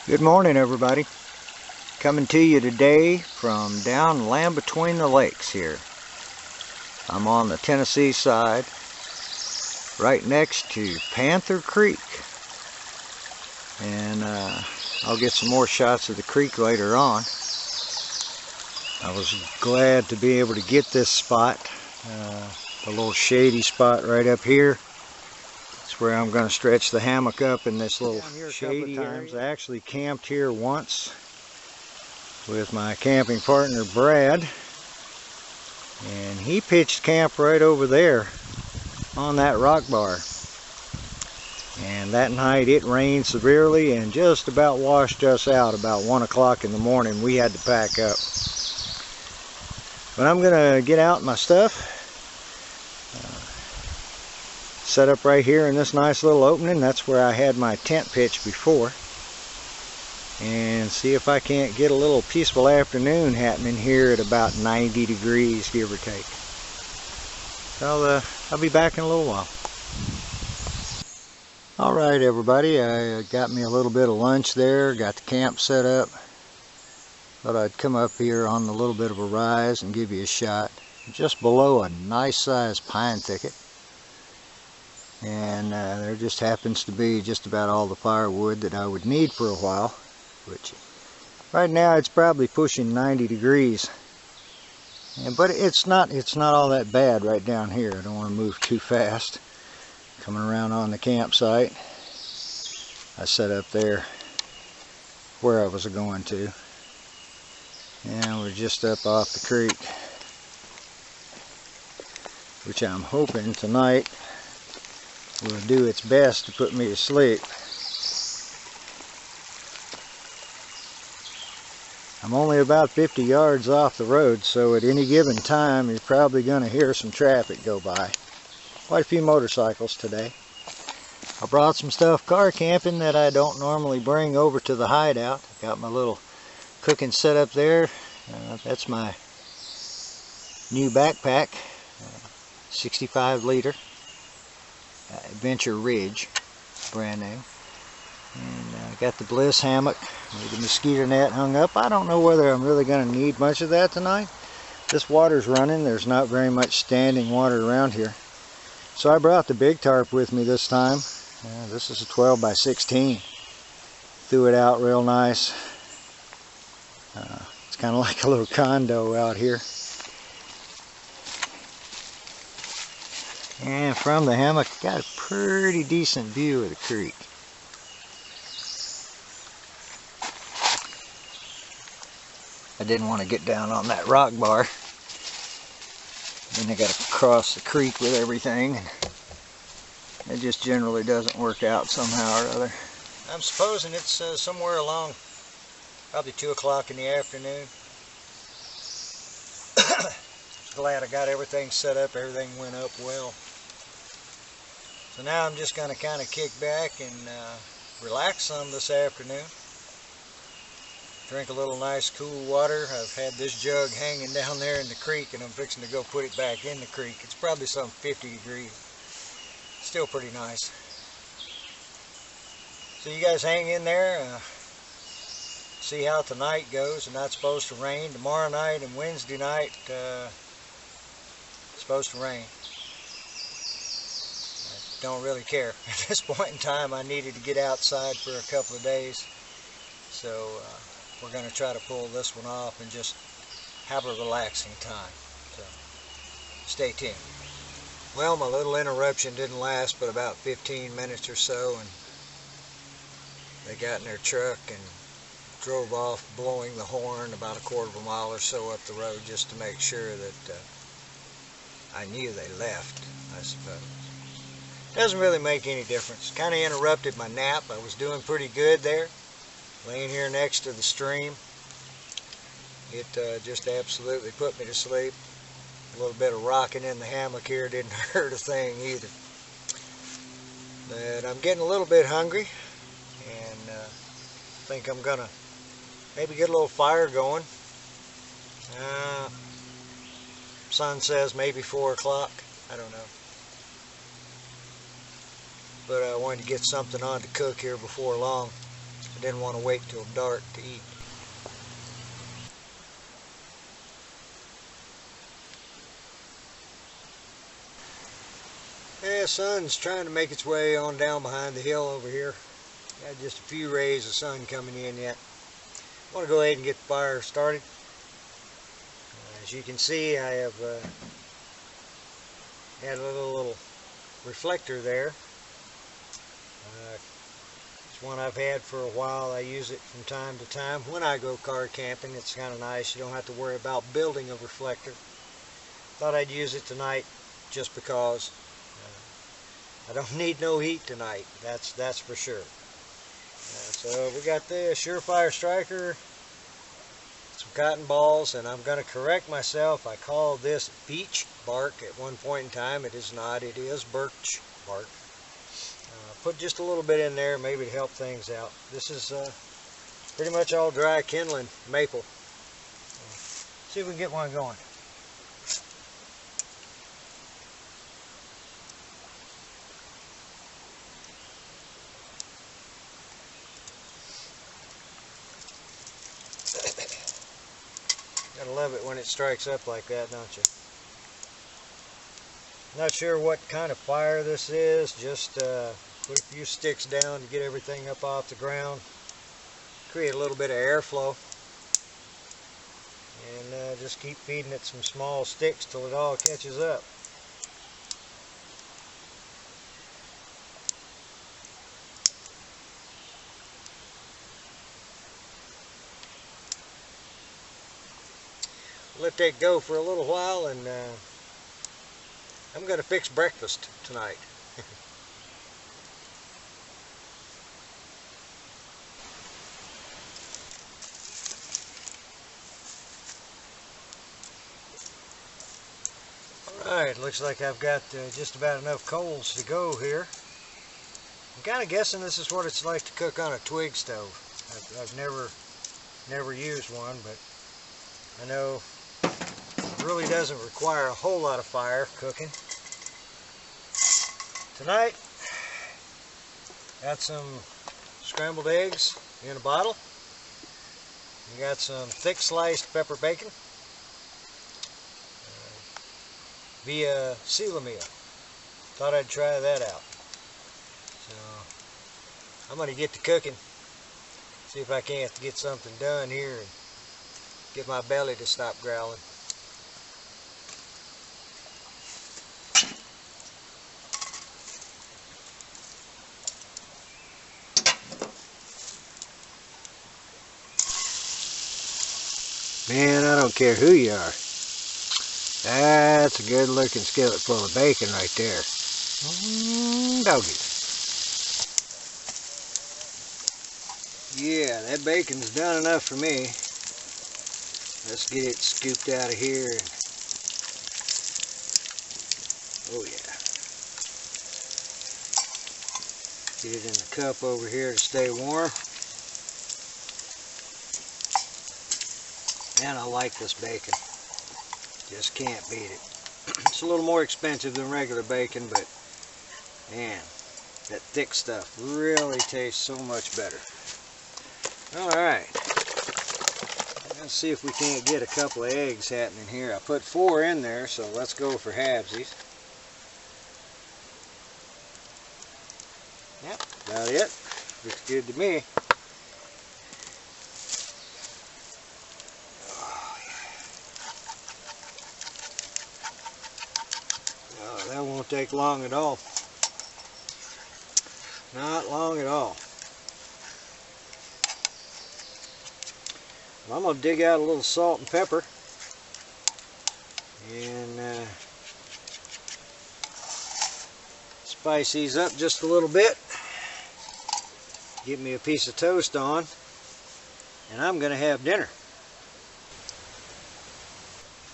Good morning, everybody. Coming to you today from down land between the lakes here. I'm on the Tennessee side, right next to Panther Creek. And I'll get some more shots of the creek later on. I was glad to be able to get this spot, a little shady spot right up here. That's where I'm going to stretch the hammock up in this little shady area. I actually camped here once with my camping partner Brad, and he pitched camp right over there on that rock bar. And that night it rained severely and just about washed us out. About 1 o'clock in the morning we had to pack up. But I'm going to get out my stuff, set up right here in this nice little opening. That's where I had my tent pitched before, and see if I can't get a little peaceful afternoon happening here at about 90 degrees, give or take. So I'll be back in a little while. Alright, everybody, I got me a little bit of lunch there, got the camp set up. Thought I'd come up here on a little bit of a rise and give you a shot. Just below a nice sized pine thicket. And there just happens to be just about all the firewood that I would need for a while. Which right now it's probably pushing 90 degrees. But it's not all that bad right down here. I don't want to move too fast. Coming around on the campsite, I set up there where I was going to. And we're just up off the creek, which I'm hoping tonight will do its best to put me to sleep. I'm only about 50 yards off the road, so at any given time you're probably going to hear some traffic go by. Quite a few motorcycles today. I brought some stuff car camping that I don't normally bring over to the hideout. I got my little cooking set up there. That's my new backpack, 65 liter Adventure Ridge, brand new. And I got the Bliss hammock with the mosquito net hung up. I don't know whether I'm really going to need much of that tonight. This water's running. There's not very much standing water around here. So I brought the big tarp with me this time. This is a 12 by 16. Threw it out real nice. It's kind of like a little condo out here. And from the hammock, got a pretty decent view of the creek. I didn't want to get down on that rock bar. Then I got to cross the creek with everything. And it just generally doesn't work out somehow or other. I'm supposing it's somewhere along probably 2 o'clock in the afternoon. Glad I got everything set up. Everything went up well. So now I'm just going to kind of kick back and relax some this afternoon. Drink a little nice cool water. I've had this jug hanging down there in the creek, and I'm fixing to go put it back in the creek. It's probably some 50 degrees. Still pretty nice. So you guys hang in there. See how tonight goes. It's not supposed to rain. Tomorrow night and Wednesday night it's supposed to rain. I don't really care. At this point in time I needed to get outside for a couple of days. So we're going to try to pull this one off and just have a relaxing time. So stay tuned. Well, my little interruption didn't last but about 15 minutes or so, and they got in their truck and drove off blowing the horn about a quarter of a mile or so up the road just to make sure that I knew they left, I suppose. Doesn't really make any difference. Kind of interrupted my nap. I was doing pretty good there, laying here next to the stream. It just absolutely put me to sleep. A little bit of rocking in the hammock here didn't hurt a thing either. But I'm getting a little bit hungry, and think I'm gonna maybe get a little fire going. Sun says maybe 4 o'clock. I don't know. But I wanted to get something on to cook here before long. I didn't want to wait till dark to eat. Yeah, sun's trying to make its way on down behind the hill over here. Got just a few rays of sun coming in yet. I want to go ahead and get the fire started. As you can see, I have had a little reflector there. It's one I've had for a while. I use it from time to time when I go car camping. It's kind of nice. You don't have to worry about building a reflector. Thought I'd use it tonight just because I don't need no heat tonight. That's for sure. So we got the Surefire Striker, some cotton balls, and I'm going to correct myself. I called this beech bark at one point in time. It is not. It is birch bark. Put just a little bit in there, maybe to help things out. This is pretty much all dry kindling maple. See if we can get one going. Gotta love it when it strikes up like that, don't you? Not sure what kind of fire this is. Just put a few sticks down to get everything up off the ground. Create a little bit of airflow. And just keep feeding it some small sticks till it all catches up. Let that go for a little while, and I'm going to fix breakfast tonight. Alright, looks like I've got just about enough coals to go here. I'm kind of guessing this is what it's like to cook on a twig stove. I've never used one, but I know it really doesn't require a whole lot of fire cooking. Tonight, got some scrambled eggs in a bottle. We got some thick sliced pepper bacon via seal meal. Thought I'd try that out. So I'm going to get to cooking. See if I can't get something done here and get my belly to stop growling. Man, I don't care who you are. That's a good looking skillet full of bacon right there. Doggy. Yeah, that bacon's done enough for me. Let's get it scooped out of here. Oh yeah. Get it in the cup over here to stay warm. Man, I like this bacon. Just can't beat it. It's a little more expensive than regular bacon, but man, that thick stuff really tastes so much better. Alright, let's see if we can't get a couple of eggs happening here. I put 4 in there, so let's go for halvesies. Yep, about it. Looks good to me. That won't take long at all. Not long at all. Well, I'm going to dig out a little salt and pepper and spice these up just a little bit. Get me a piece of toast on, and I'm going to have dinner.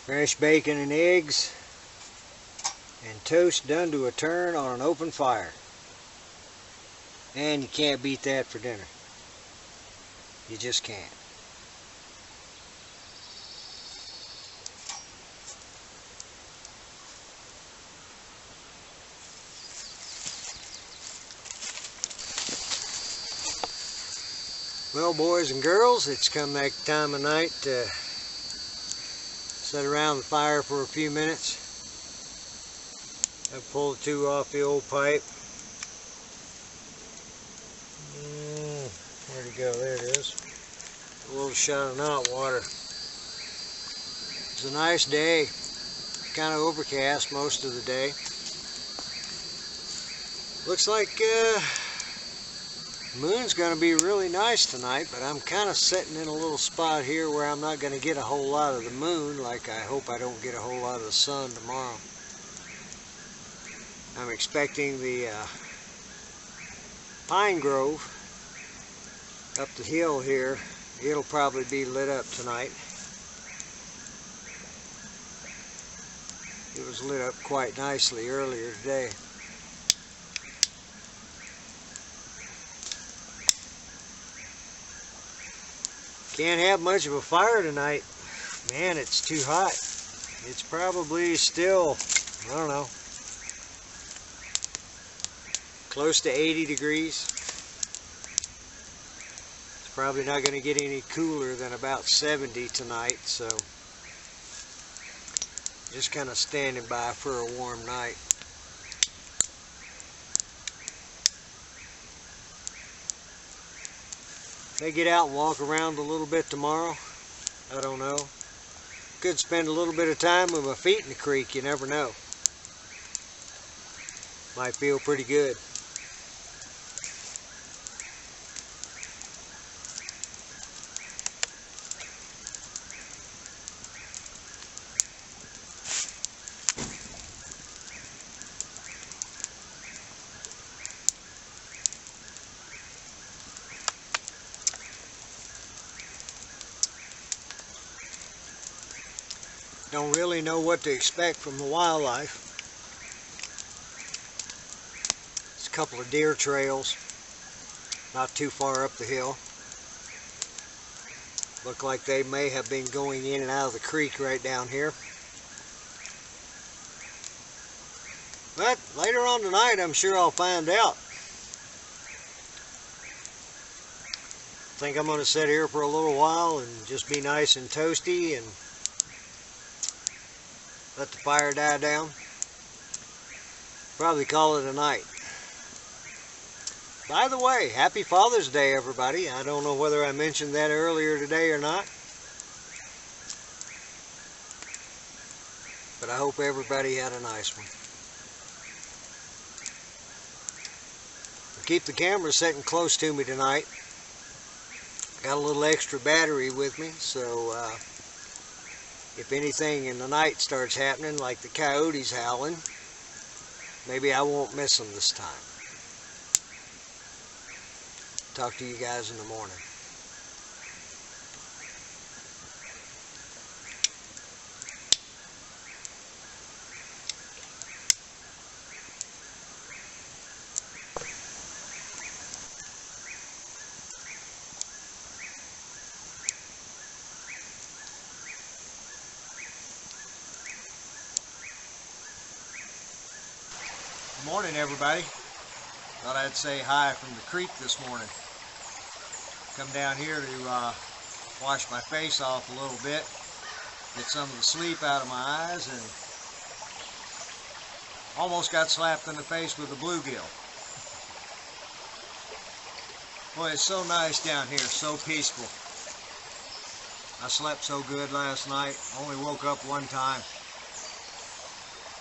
Fresh bacon and eggs and toast done to a turn on an open fire. And you can't beat that for dinner. You just can't. Well, boys and girls, it's come that time of night to sit around the fire for a few minutes. I pulled the two off the old pipe. Where'd it go? There it is. A little shot of hot water. It's a nice day. Kind of overcast most of the day. Looks like moon's going to be really nice tonight, but I'm kind of sitting in a little spot here where I'm not going to get a whole lot of the moon, like I hope I don't get a whole lot of the sun tomorrow. I'm expecting the pine grove up the hill here. It'll probably be lit up tonight. It was lit up quite nicely earlier today. Can't have much of a fire tonight. Man, it's too hot. It's probably still, I don't know, close to 80 degrees. It's probably not going to get any cooler than about 70 tonight, so just kind of standing by for a warm night. May get out and walk around a little bit tomorrow. I don't know. Could spend a little bit of time with my feet in the creek, you never know. Might feel pretty good. Don't really know what to expect from the wildlife. There's a couple of deer trails not too far up the hill. Look like they may have been going in and out of the creek right down here. But later on tonight, I'm sure I'll find out. I think I'm going to sit here for a little while and just be nice and toasty and let the fire die down. Probably call it a night. By the way, happy Father's Day, everybody. I don't know whether I mentioned that earlier today or not, but I hope everybody had a nice one. I'll keep the camera sitting close to me tonight. Got a little extra battery with me, so if anything in the night starts happening, like the coyotes howling, maybe I won't miss them this time. Talk to you guys in the morning. Good morning, everybody. Thought I'd say hi from the creek this morning. Come down here to wash my face off a little bit, get some of the sleep out of my eyes, and almost got slapped in the face with a bluegill. Boy, it's so nice down here, so peaceful. I slept so good last night, only woke up one time.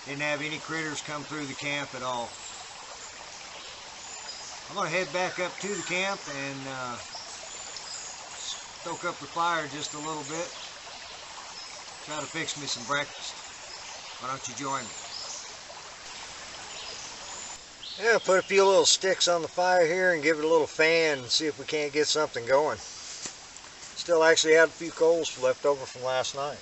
Didn't have any critters come through the camp at all. I'm going to head back up to the camp and stoke up the fire just a little bit. Try to fix me some breakfast. Why don't you join me? Yeah, put a few little sticks on the fire here and give it a little fan and see if we can't get something going. Still actually had a few coals left over from last night.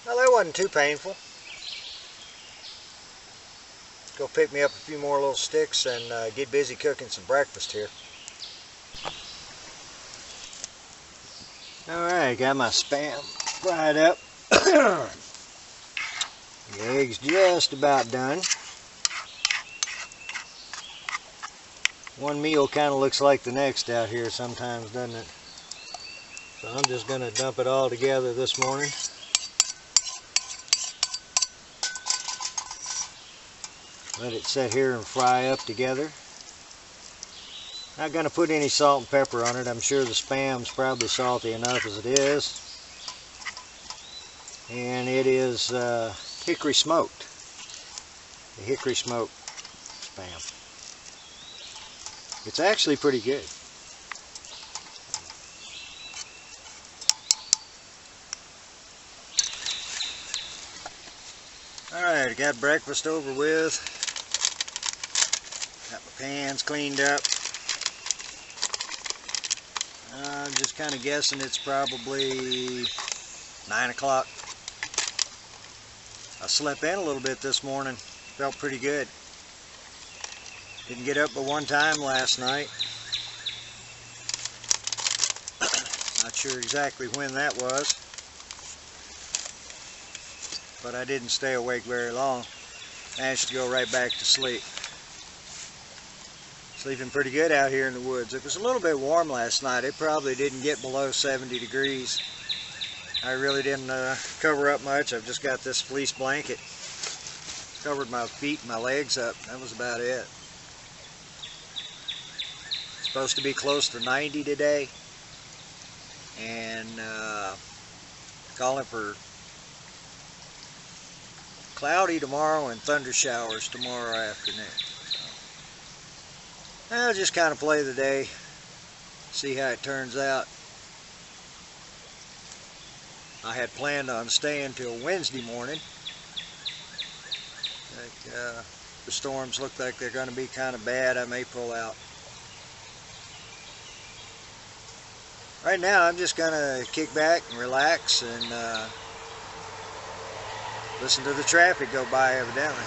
Well, that wasn't too painful. Go pick me up a few more little sticks and get busy cooking some breakfast here. Alright, got my Spam fried up. The egg's just about done. One meal kind of looks like the next out here sometimes, doesn't it? So I'm just going to dump it all together this morning. Let it sit here and fry up together. Not going to put any salt and pepper on it. I'm sure the Spam's probably salty enough as it is. And it is hickory smoked. The hickory smoked Spam. It's actually pretty good. Alright, got breakfast over with. Got my pans cleaned up. I'm just kind of guessing it's probably 9 o'clock. I slept in a little bit this morning. Felt pretty good. Didn't get up but one time last night. Not sure exactly when that was. But I didn't stay awake very long. Managed to go right back to sleep. Sleeping pretty good out here in the woods. It was a little bit warm last night. It probably didn't get below 70 degrees. I really didn't cover up much. I've just got this fleece blanket. Covered my feet and my legs up. That was about it. Supposed to be close to 90 today. And calling for cloudy tomorrow and thunder showers tomorrow afternoon. So, I'll just kind of play the day, see how it turns out. I had planned on staying till Wednesday morning. The storms look like they're going to be kind of bad. I may pull out. Right now I'm just going to kick back and relax and listen to the traffic go by evidently.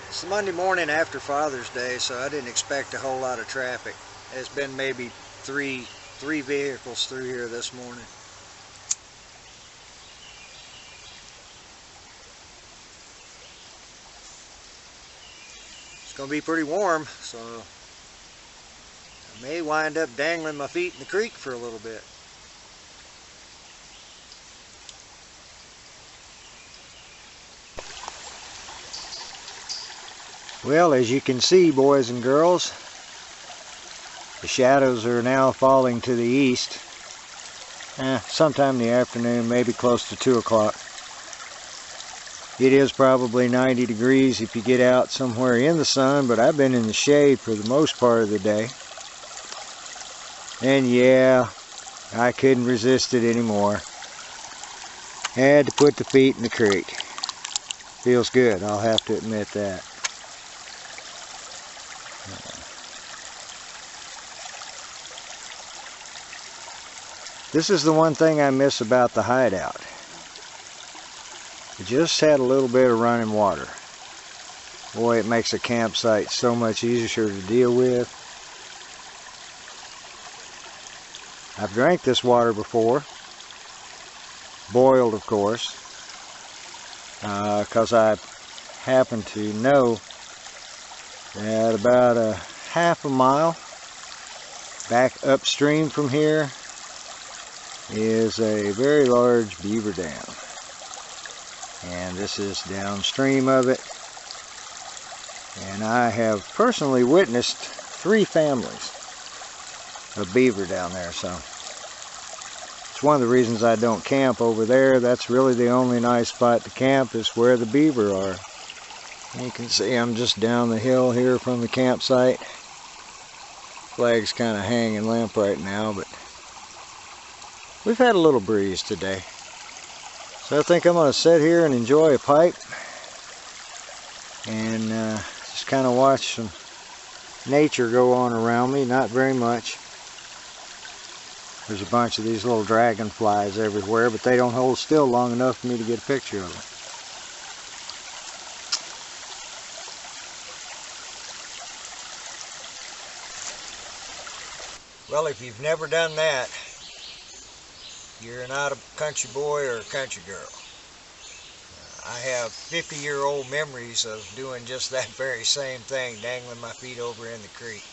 It's the Monday morning after Father's Day, so I didn't expect a whole lot of traffic. There's been maybe three vehicles through here this morning. It's going to be pretty warm, so I may wind up dangling my feet in the creek for a little bit. Well, as you can see, boys and girls, the shadows are now falling to the east. Sometime in the afternoon, maybe close to 2 o'clock. It is probably 90 degrees if you get out somewhere in the sun, but I've been in the shade for the most part of the day. And yeah, I couldn't resist it anymore. Had to put the feet in the creek. Feels good, I'll have to admit that. This is the one thing I miss about the hideout. It just had a little bit of running water. Boy, it makes a campsite so much easier to deal with. I've drank this water before. Boiled, of course. Because I happen to know that about a half a mile back upstream from here is a very large beaver dam. And this is downstream of it. And I have personally witnessed 3 families of beaver down there, so it's one of the reasons I don't camp over there. That's really the only nice spot to camp, is where the beaver are. And you can see I'm just down the hill here from the campsite. Flag's kind of hanging limp right now, but we've had a little breeze today. So I think I'm going to sit here and enjoy a pipe and just kind of watch some nature go on around me. Not very much. There's a bunch of these little dragonflies everywhere, but they don't hold still long enough for me to get a picture of them. Well, if you've never done that, you're not a country boy or a country girl. I have 50-year-old memories of doing just that very same thing, dangling my feet over in the creek.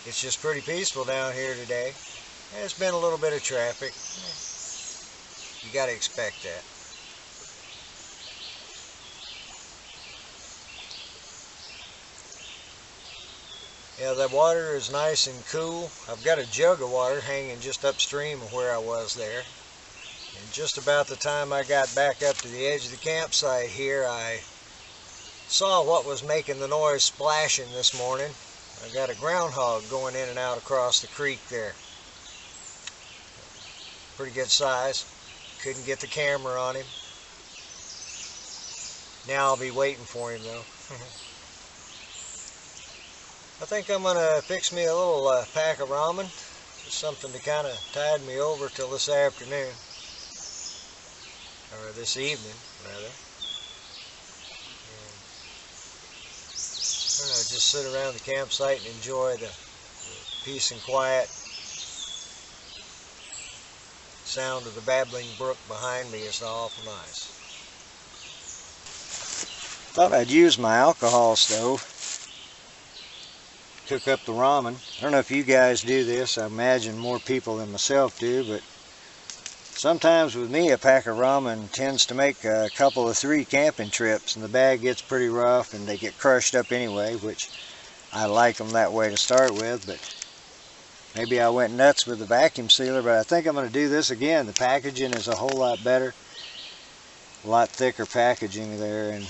It's just pretty peaceful down here today. There's been a little bit of traffic. You got to expect that. Yeah, the water is nice and cool. I've got a jug of water hanging just upstream of where I was there. And just about the time I got back up to the edge of the campsite here, I saw what was making the noise splashing this morning. I got a groundhog going in and out across the creek there. Pretty good size. Couldn't get the camera on him. Now I'll be waiting for him though. I think I'm going to fix me a little pack of ramen. Just something to kind of tide me over till this afternoon. Or this evening, rather. And, just sit around the campsite and enjoy the peace and quiet. Sound of the babbling brook behind me is awful nice. Thought I'd use my alcohol stove. Cook up the ramen. I don't know if you guys do this. I imagine more people than myself do, but sometimes with me a pack of ramen tends to make a couple of 3 camping trips, and the bag gets pretty rough and they get crushed up anyway, which I like them that way to start with, but maybe I went nuts with the vacuum sealer, but I think I'm going to do this again. The packaging is a whole lot better, a lot thicker packaging there, and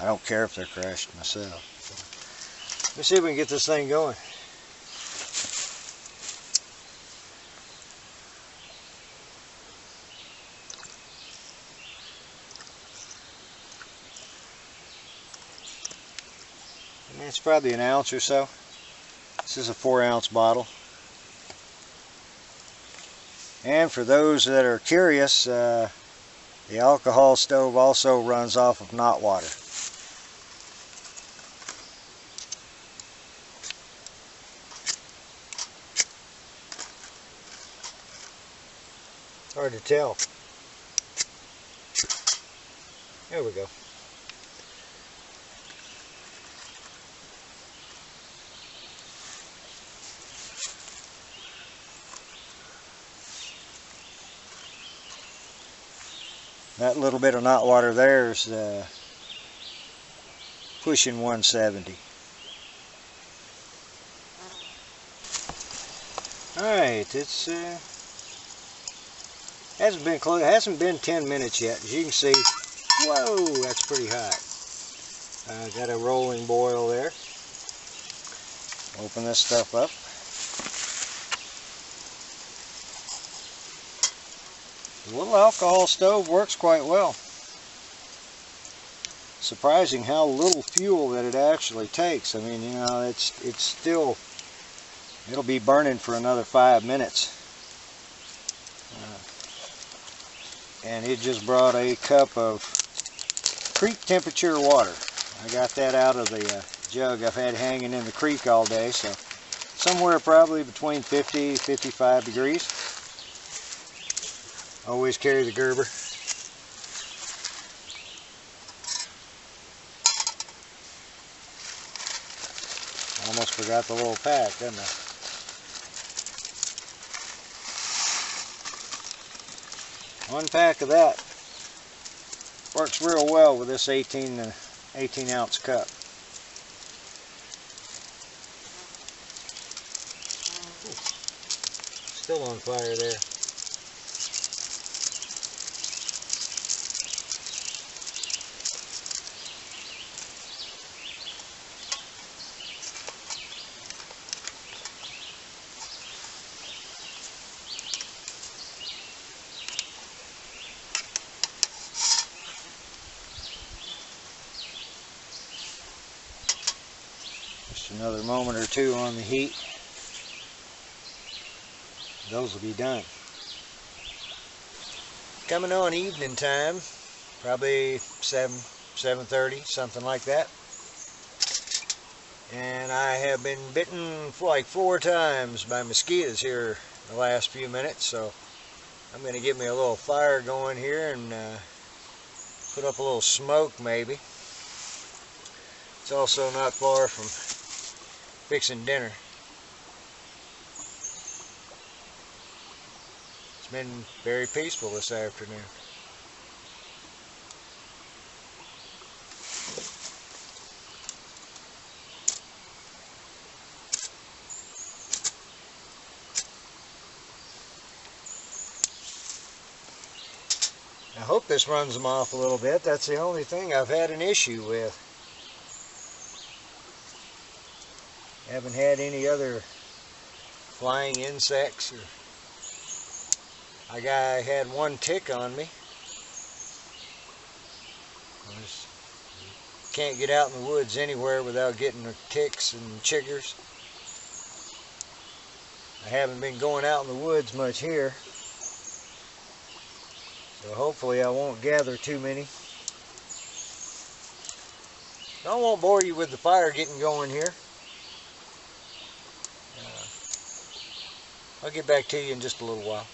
I don't care if they're crushed myself. Let's see if we can get this thing going. It's probably an ounce or so. This is a 4-ounce bottle. And for those that are curious, the alcohol stove also runs off of knot water. Hard to tell. There we go. That little bit of knot water there is pushing 170. Alright, it's hasn't been 10 minutes yet. As you can see, whoa, that's pretty hot. Got a rolling boil there. Open this stuff up. The little alcohol stove works quite well. Surprising how little fuel that it actually takes. I mean, you know, it's still, it'll be burning for another 5 minutes. And it just brought a cup of creek temperature water. I got that out of the jug I've had hanging in the creek all day, so somewhere probably between 50 and 55 degrees. Always carry the Gerber. Almost forgot the little pack, didn't I? One pack of that works real well with this 18-ounce cup. Ooh, still on fire there. another moment or two on the heat. Those will be done. Coming on evening time, probably 7:30, something like that. And I have been bitten like 4 times by mosquitoes here the last few minutes, so I'm going to get me a little fire going here and put up a little smoke maybe. It's also not far from fixing dinner. It's been very peaceful this afternoon. I hope this runs them off a little bit. That's the only thing I've had an issue with. Haven't had any other flying insects. I had one tick on me. I just can't get out in the woods anywhere without getting the ticks and chiggers. I haven't been going out in the woods much here, so hopefully I won't gather too many. I won't bore you with the fire getting going here. I'll get back to you in just a little while.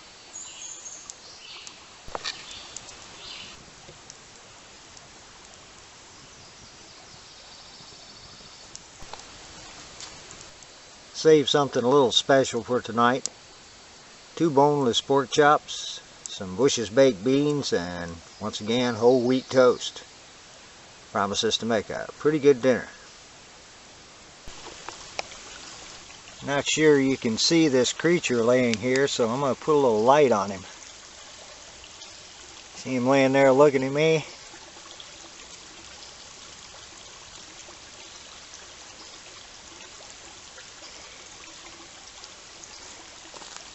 Save something a little special for tonight. 2 boneless pork chops, some Bush's baked beans, and once again whole wheat toast. Promises to make a pretty good dinner. Not sure you can see this creature laying here, so I'm going to put a little light on him. See him laying there looking at me?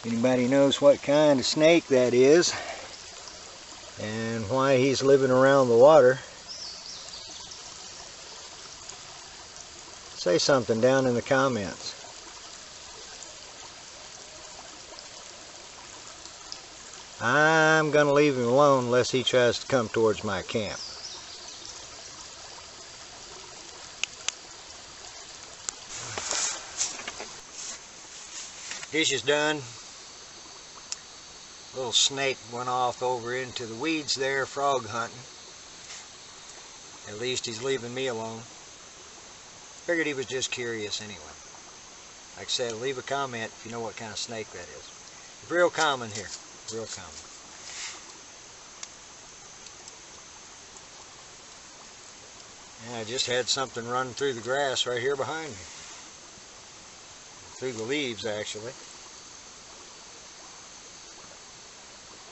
Anybody knows what kind of snake that is and why he's living around the water? Say something down in the comments. I'm going to leave him alone unless he tries to come towards my camp. Dish is done. Little snake went off over into the weeds there, frog hunting. At least he's leaving me alone. Figured he was just curious anyway. Like I said, leave a comment if you know what kind of snake that is. It's real common here, real common. And I just had something run through the grass right here behind me. Through the leaves, actually.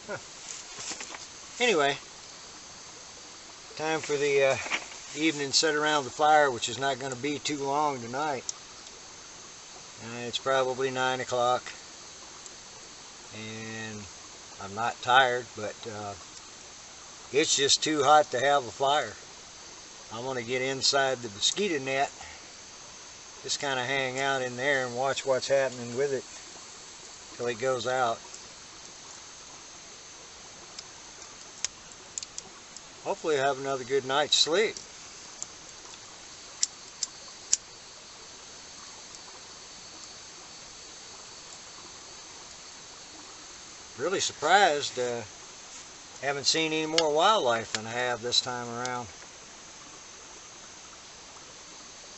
Huh. Anyway, time for the evening sit around the fire, which is not going to be too long tonight. It's probably 9 o'clock, and I'm not tired, but it's just too hot to have a fire. I want to get inside the mosquito net, just kind of hang out in there and watch what's happening with it till it goes out. Hopefully I have another good night's sleep. Really surprised, haven't seen any more wildlife than I have this time around.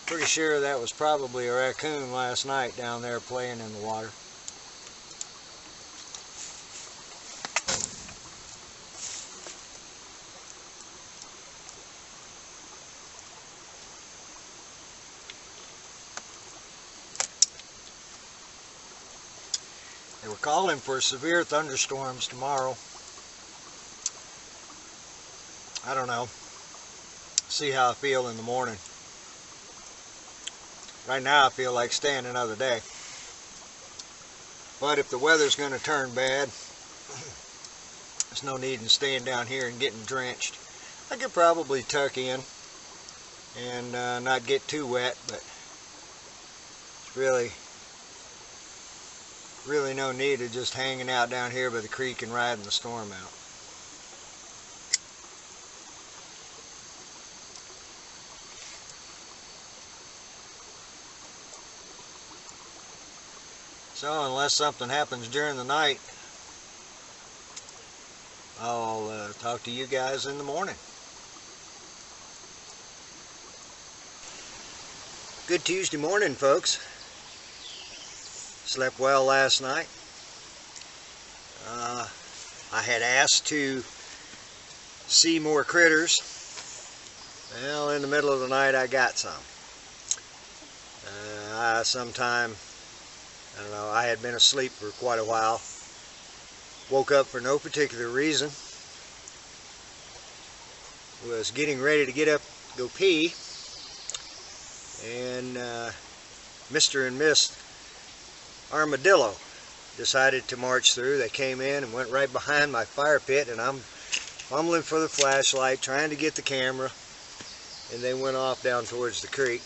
Pretty sure that was probably a raccoon last night down there playing in the water. They were calling for severe thunderstorms tomorrow. I don't know. See how I feel in the morning. Right now I feel like staying another day. But if the weather's going to turn bad, there's no need in staying down here and getting drenched. I could probably tuck in and not get too wet, but really no need of just hanging out down here by the creek and riding the storm out. So unless something happens during the night, I'll talk to you guys in the morning. Good Tuesday morning, folks. Slept well last night. I had asked to see more critters. Well, in the middle of the night I got some. I don't know, I had been asleep for quite a while. Woke up for no particular reason. Was getting ready to get up, go pee. And Mr. and Miss Armadillo decided to march through. They came in and went right behind my fire pit, and I'm fumbling for the flashlight, trying to get the camera, and they went off down towards the creek.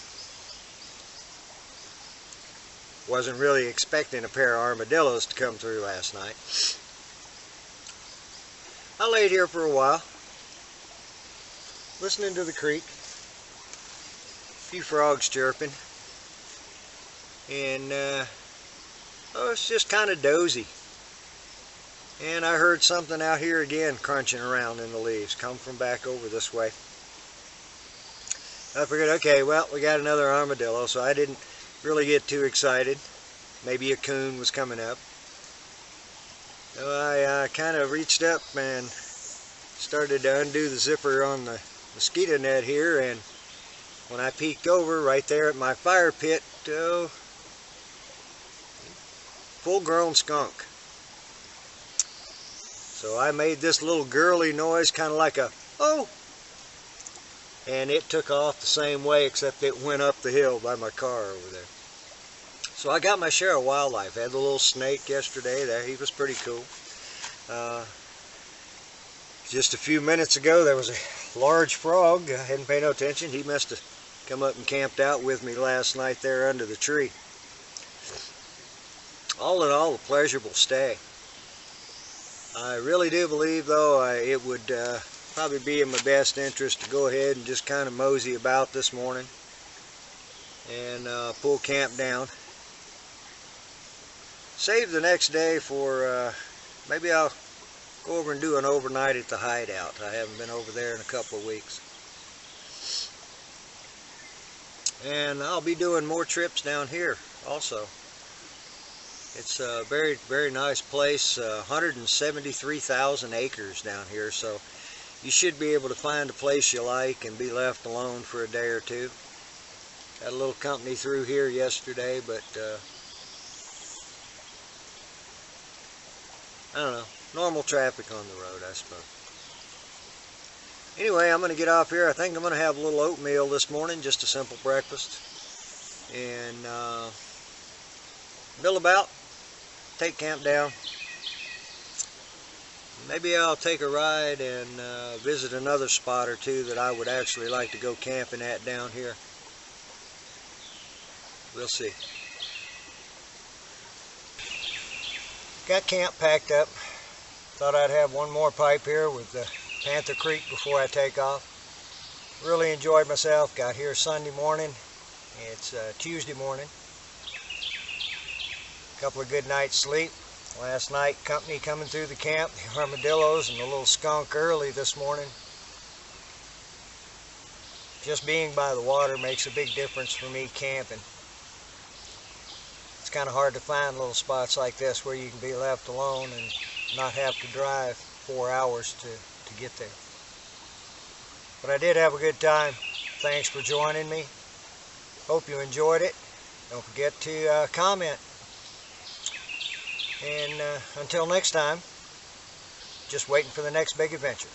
Wasn't really expecting a pair of armadillos to come through last night. I laid here for a while, listening to the creek, a few frogs chirping, and it's just kind of dozy. And I heard something out here again crunching around in the leaves, come from back over this way. I figured, okay, well, we got another armadillo, so I didn't really get too excited. Maybe a coon was coming up. So I kind of reached up and started to undo the zipper on the mosquito net here, and when I peeked over, right there at my fire pit, full-grown skunk. So I made this little girly noise, kind of like a, oh! And it took off the same way, except it went up the hill by my car over there. So I got my share of wildlife. I had the little snake yesterday there. He was pretty cool. Just a few minutes ago, there was a large frog. I hadn't paid no attention. He must have come up and camped out with me last night there under the tree. All in all, a pleasurable stay. I really do believe, though, it would probably be in my best interest to go ahead and just kind of mosey about this morning and pull camp down. Save the next day for, maybe I'll go over and do an overnight at the hideout. I haven't been over there in a couple of weeks. And I'll be doing more trips down here also. It's a very, very nice place, 173,000 acres down here, so you should be able to find a place you like and be left alone for a day or two. Had a little company through here yesterday, but I don't know, normal traffic on the road, I suppose. Anyway, I'm going to get off here. I think I'm going to have a little oatmeal this morning, just a simple breakfast, and mill about, take camp down. Maybe I'll take a ride and visit another spot or two that I would actually like to go camping at down here. We'll see. Got camp packed up. Thought I'd have one more pipe here with the Panther Creek before I take off. Really enjoyed myself. Got here Sunday morning. It's Tuesday morning. Couple of good nights sleep. Last night, company coming through the camp, the armadillos and the little skunk early this morning. Just being by the water makes a big difference for me camping. It's kind of hard to find little spots like this where you can be left alone and not have to drive 4 hours to get there. But I did have a good time. Thanks for joining me. Hope you enjoyed it. Don't forget to comment. And until next time, just waiting for the next big adventure.